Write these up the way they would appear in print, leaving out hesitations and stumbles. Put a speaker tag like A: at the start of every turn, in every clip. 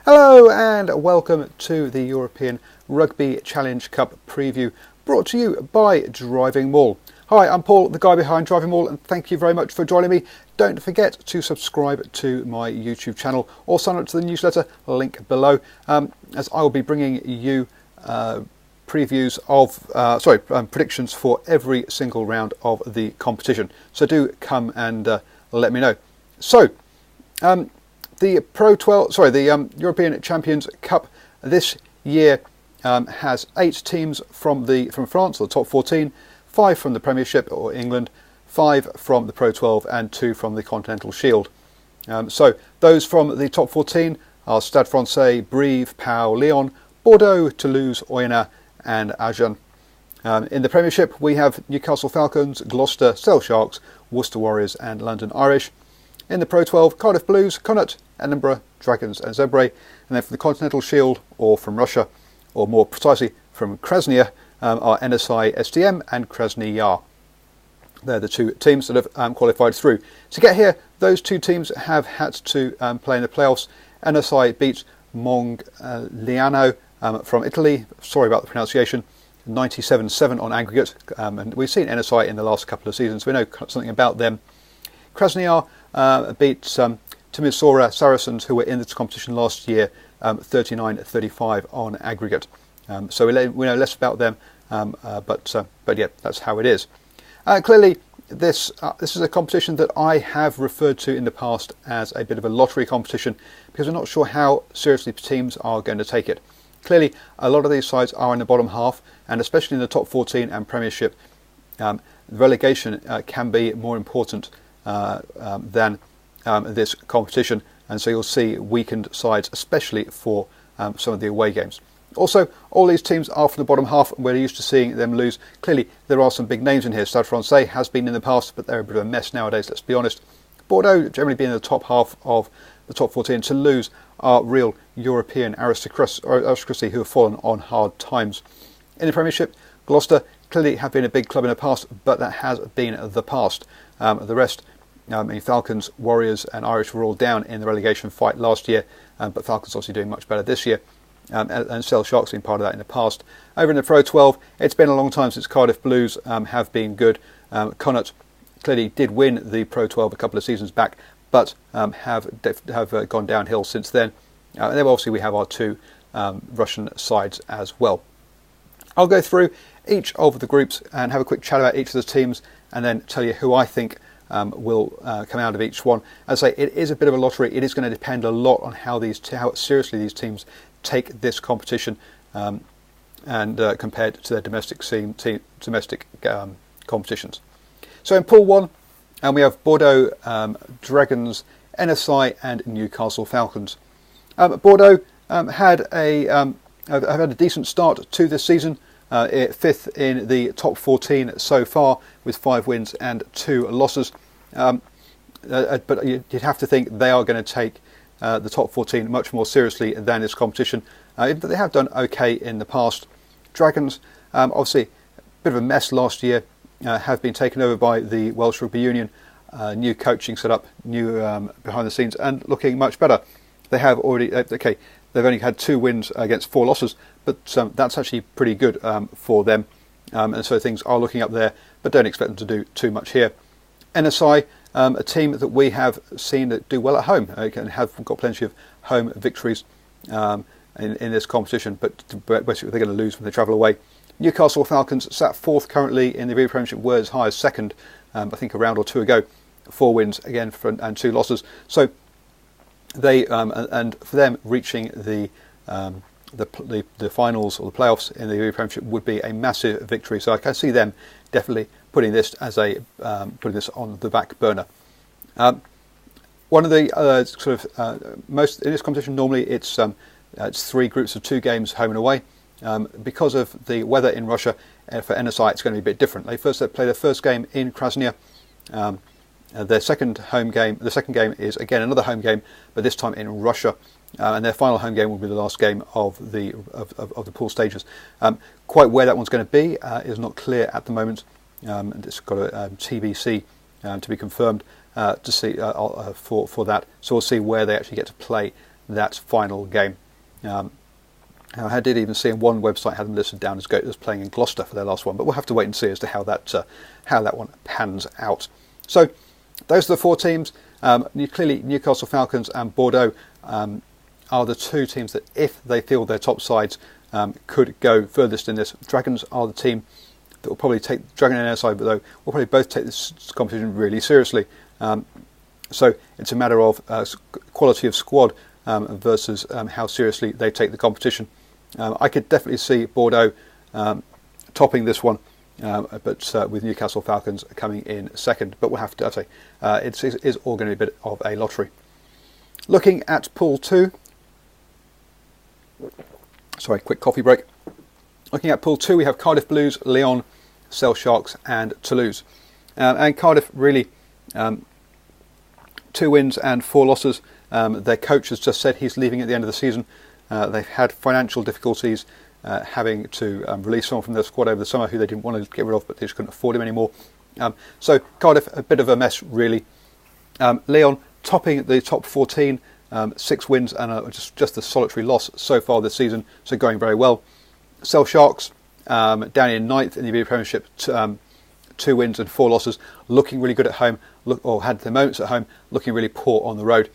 A: Hello and welcome to the European Rugby Challenge Cup preview brought to you by DrivingMaul. Hi, I'm Paul, the guy behind DrivingMaul, and thank you very much for joining me. Don't forget to subscribe to my YouTube channel or sign up to the newsletter, link below, as I will be bringing you previews of, predictions for every single round of the competition. So do come and let me know. So, the European Champions Cup this year has 8 teams from France, or the top 14, 5 from the Premiership or England, 5 from the Pro 12 and 2 from the Continental Shield. So those from the top 14 are Stade Francais, Brive, Pau, Lyon, Bordeaux, Toulouse, Oyonnax and Agen. In the Premiership we have Newcastle Falcons, Gloucester, Sale Sharks, Worcester Warriors and London Irish. In the Pro 12, Cardiff Blues, Connacht, Edinburgh, Dragons and Zebre. And then from the Continental Shield, or from Russia, or more precisely from Krasnaya, are NSI STM and Krasny Yar. They're the 2 teams that have qualified through. To get here, those 2 teams have had to play in the playoffs. NSI beat Mongliano from Italy, sorry about the pronunciation, 97-7 on aggregate. And we've seen NSI in the last couple of seasons, so we know something about them. Krasnaya beat Timisoara Saracens, who were in this competition last year, 39-35 on aggregate. So we know less about them, but yeah, that's how it is. Clearly, this is a competition that I have referred to in the past as a bit of a lottery competition, because we're not sure how seriously teams are going to take it. Clearly, a lot of these sides are in the bottom half, and especially in the top 14 and Premiership, relegation can be more important than this competition, and so you'll see weakened sides, especially for some of the away games. Also, all these teams are from the bottom half, and we're used to seeing them lose. Clearly, there are some big names in here. Stade Francais has been in the past, but they're a bit of a mess nowadays, let's be honest. Bordeaux generally being in the top half of the top 14. Toulouse are real European aristocracy who have fallen on hard times. In the Premiership, Gloucester clearly have been a big club in the past, but that has been the past. The rest, Falcons, Warriors and Irish were all down in the relegation fight last year, but Falcons obviously doing much better this year. And Sale Sharks been part of that in the past. Over in the Pro 12, it's been a long time since Cardiff Blues have been good. Connacht clearly did win the Pro 12 a couple of seasons back, but have gone downhill since then. And then obviously we have our 2 Russian sides as well. I'll go through each of the groups and have a quick chat about each of the teams, and then tell you who I think will come out of each one. As I say, it is a bit of a lottery. It is going to depend a lot on how seriously these teams take this competition, and compared to their domestic competitions. So in Pool 1, we have Bordeaux Dragons, NSI and Newcastle Falcons. Bordeaux have had a decent start to this season, 5th in the top 14 so far with 5 wins and 2 losses. But you'd have to think they are going to take the top 14 much more seriously than this competition, even though they have done okay in the past. Dragons, obviously a bit of a mess last year, have been taken over by the Welsh Rugby Union, new coaching set up, new behind the scenes, and looking much better. They have already, they've only had 2 wins against 4 losses, but that's actually pretty good for them, and so things are looking up there, but don't expect them to do too much here. NSI, a team that we have seen that do well at home, and have got plenty of home victories in this competition, but basically they're going to lose when they travel away. Newcastle Falcons sat 4th currently in the Rugby Premiership, were as high as 2nd, I think a round or 2 ago. 4 wins again and 2 losses. So they and for them reaching the finals or the playoffs in the Rugby Premiership would be a massive victory. So I can see them definitely putting this as putting this on the back burner. One of the most in this competition, normally it's 3 groups of 2 games home and away. Because of the weather in Russia, for NSI it's going to be a bit different. They play their first game in Krasnaya. The second game is again another home game, but this time in Russia. And their final home game will be the last game of the pool stages. Quite where that one's going to be is not clear at the moment. And it's got a TBC to be confirmed to see for that. So we'll see where they actually get to play that final game. I did even see on one website had them listed down as playing in Gloucester for their last one, but we'll have to wait and see as to how that one pans out. So those are the four teams. Clearly, Newcastle Falcons and Bordeaux are the two teams that, if they feel their top sides could go furthest in this. Dragons are the team that will probably take Dragon and Airside, though will probably both take this competition really seriously. So it's a matter of quality of squad versus how seriously they take the competition. I could definitely see Bordeaux topping this one, but with Newcastle Falcons coming in second. But we'll have to say it is all going to be a bit of a lottery. Looking at Pool 2. Sorry, quick coffee break. Looking at Pool 2, we have Cardiff Blues, Lyon, Sale Sharks and Toulouse. And Cardiff really 2 wins and 4 losses. Their coach has just said he's leaving at the end of the season. They've had financial difficulties having to release someone from their squad over the summer who they didn't want to get rid of, but they just couldn't afford him anymore. So Cardiff, a bit of a mess really. Lyon topping the top 14, 6 wins and just a solitary loss so far this season, so going very well. Sale Sharks down in 9th in the Premiership, 2 wins and 4 losses, looking really good at home, or had their moments at home, looking really poor on the road.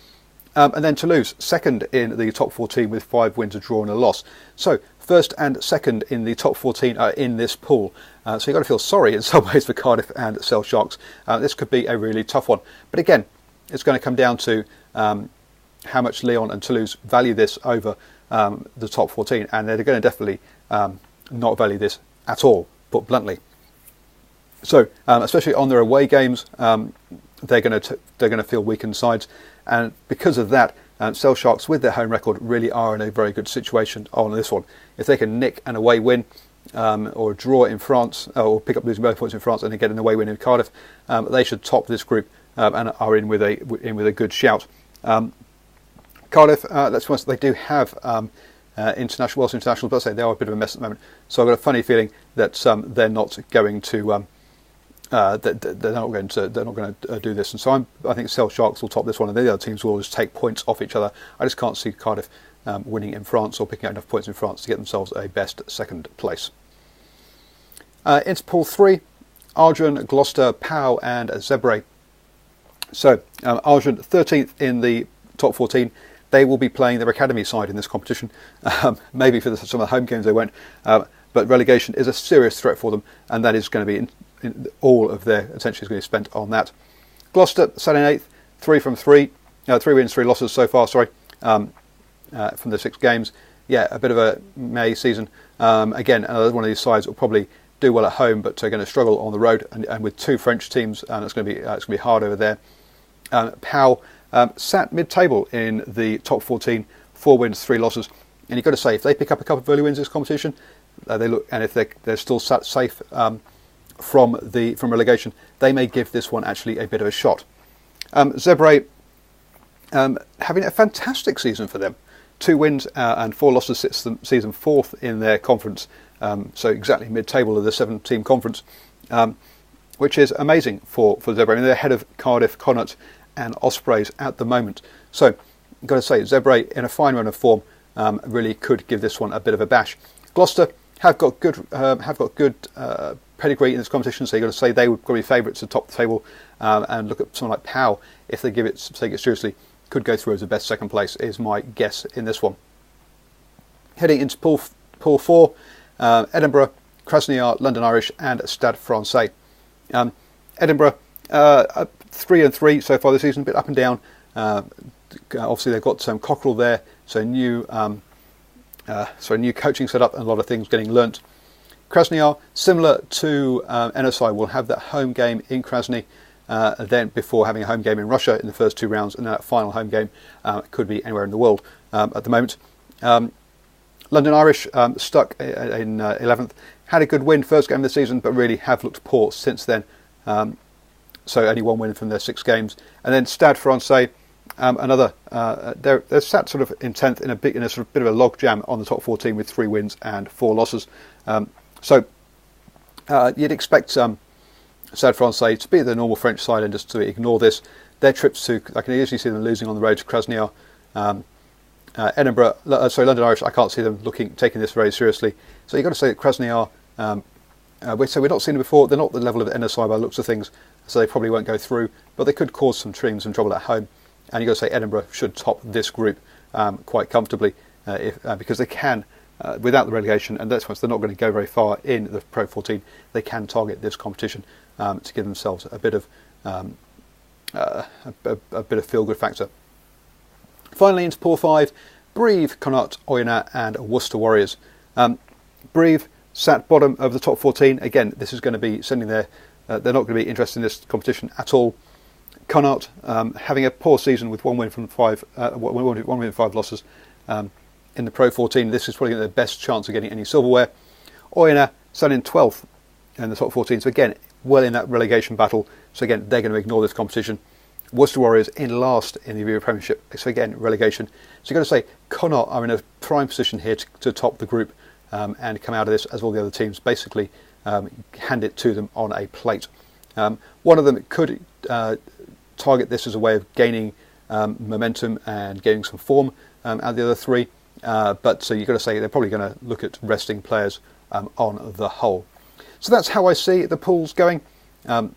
A: And then Toulouse, second in the top 14 with 5 wins, a draw and a loss. So first and second in the top 14 are in this pool. So you've got to feel sorry in some ways for Cardiff and Sale Sharks. This could be a really tough one. But again, it's going to come down to how much Lyon and Toulouse value this over the top 14. And they're going to definitely not value this at all, put bluntly. So especially on their away games, they're going to feel weakened sides. And because of that, Sale Sharks, with their home record, really are in a very good situation on this one. If they can nick an away win or draw in France, or pick up losing both points in France and then get an away win in Cardiff, they should top this group and are in with a good shout. Cardiff, let's be honest, they do have Welsh internationals, but I say they are a bit of a mess at the moment. So I've got a funny feeling that they're not going to. They're not going to do this, and so I think Sale Sharks will top this one, and the other teams will just take points off each other. I just can't see Cardiff winning in France or picking out enough points in France to get themselves a best second place. Into Pool 3, Argent, Gloucester, Pau and Zebre. So Argent 13th in the top 14. They will be playing their academy side in this competition. Maybe for some of the home games they won't, but relegation is a serious threat for them, and that is going to be all of their attention is going to be spent on that. Gloucester sat in 8th, 3 from 3, 3 wins, 3 losses so far. From the 6 games. Yeah, a bit of a May season. Again, another one of these sides will probably do well at home, but are going to struggle on the road. And with 2 French teams, it's going to be hard over there. Pau sat mid-table in the top 14, 4 wins, 3 losses. And you've got to say, if they pick up a couple of early wins in this competition, and if they're still sat safe from relegation, they may give this one actually a bit of a shot. Zebre having a fantastic season for them. 2 wins and 4 losses, sits them season 4th in their conference, so exactly mid-table of the 7-team conference, which is amazing for Zebre. I mean, they're ahead of Cardiff, Connacht and Ospreys at the moment. So I've got to say, Zebre in a fine run of form really could give this one a bit of a bash. Gloucester have got good pedigree in this competition, so you've got to say they would probably be favourites to top the table, and look at someone like Pau, if they take it seriously, could go through as the best second place, is my guess in this one. Heading into Pool 4, Edinburgh, Krasnodar, London Irish and Stade Francais. Edinburgh 3-3 so far this season, a bit up and down. Obviously they've got Cockerell there, so new coaching setup and a lot of things getting learnt. Krasnodar, similar to NSI, will have that home game in Krasny, then before having a home game in Russia in the first 2 rounds, and that final home game could be anywhere in the world at the moment. London Irish stuck in 11th, had a good win first game of the season, but really have looked poor since then. So only 1 win from their 6 games. And then Stade Francais, they're sat sort of in 10th in a sort of bit of a log jam on the top 14 with 3 wins and 4 losses. So you'd expect Stade Francais to be the normal French side and just to ignore this. Their trips to, I can usually see them losing on the road to Krasnodar, London Irish, I can't see them taking this very seriously. So you've got to say that Krasnodar, we're not seeing them before. They're not the level of NSI by the looks of things, so they probably won't go through. But they could cause some trouble at home. And you've got to say Edinburgh should top this group quite comfortably because they can, without the relegation, and that's why they're not going to go very far in the Pro 14. They can target this competition to give themselves a bit of feel-good factor. Finally, into Pool 5, Brive, Connacht, Oyonnax and Worcester Warriors. Brive sat bottom of the top 14. Again, this is going to be sending they're not going to be interested in this competition at all. Connacht having a poor season with one win from 5 losses in the Pro 14. This is probably their best chance of getting any silverware. Oyonnax sat in 12th in the top 14. So again, well in that relegation battle. So again, they're going to ignore this competition. Worcester Warriors in last in the Euro Premiership. So again, relegation. So you've got to say Connacht are in a prime position here to top the group and come out of this as all the other teams basically hand it to them on a plate. One of them could target this as a way of gaining momentum and gaining some form out of the other three. But so you've got to say they're probably going to look at resting players on the whole. So that's how I see the pools going. So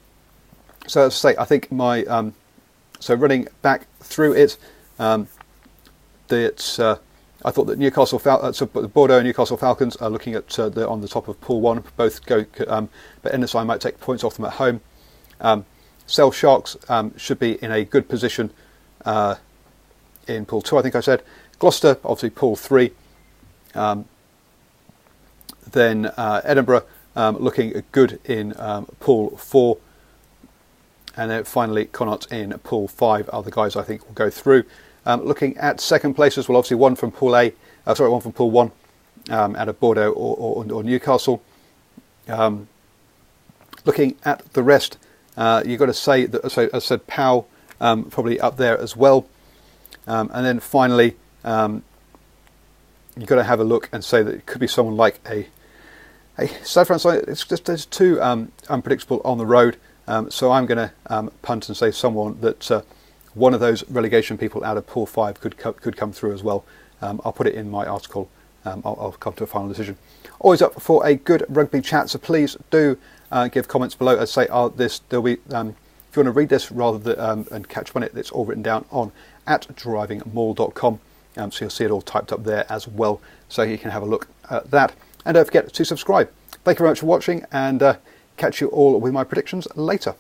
A: as I say, I think my so running back through it, I thought that Bordeaux and Newcastle Falcons are looking at on the top of Pool 1. Both go, but NSI might take points off them at home. Sale Sharks should be in a good position in Pool 2, I think I said. Gloucester, obviously Pool 3. Then Edinburgh looking good in Pool 4. And then finally Connacht in Pool 5 are the guys I think will go through. Looking at second places, well obviously one from Pool 1 out of Bordeaux or Newcastle. Looking at the rest, you've got to say that, so as I said, Pau probably up there as well. And then finally, you've got to have a look and say that it could be someone like a Stade Francais. It's just there's too unpredictable on the road. So I'm going to punt and say someone that one of those relegation people out of Pool 5 could come through as well. I'll put it in my article. I'll come to a final decision. Always up for a good rugby chat, so please do give comments below. As I say, there'll be if you want to read this rather than and catch up on it, it's all written down on at DrivingMaul.com. So you'll see it all typed up there as well, so you can have a look at that. And don't forget to subscribe. Thank you very much for watching, and catch you all with my predictions later.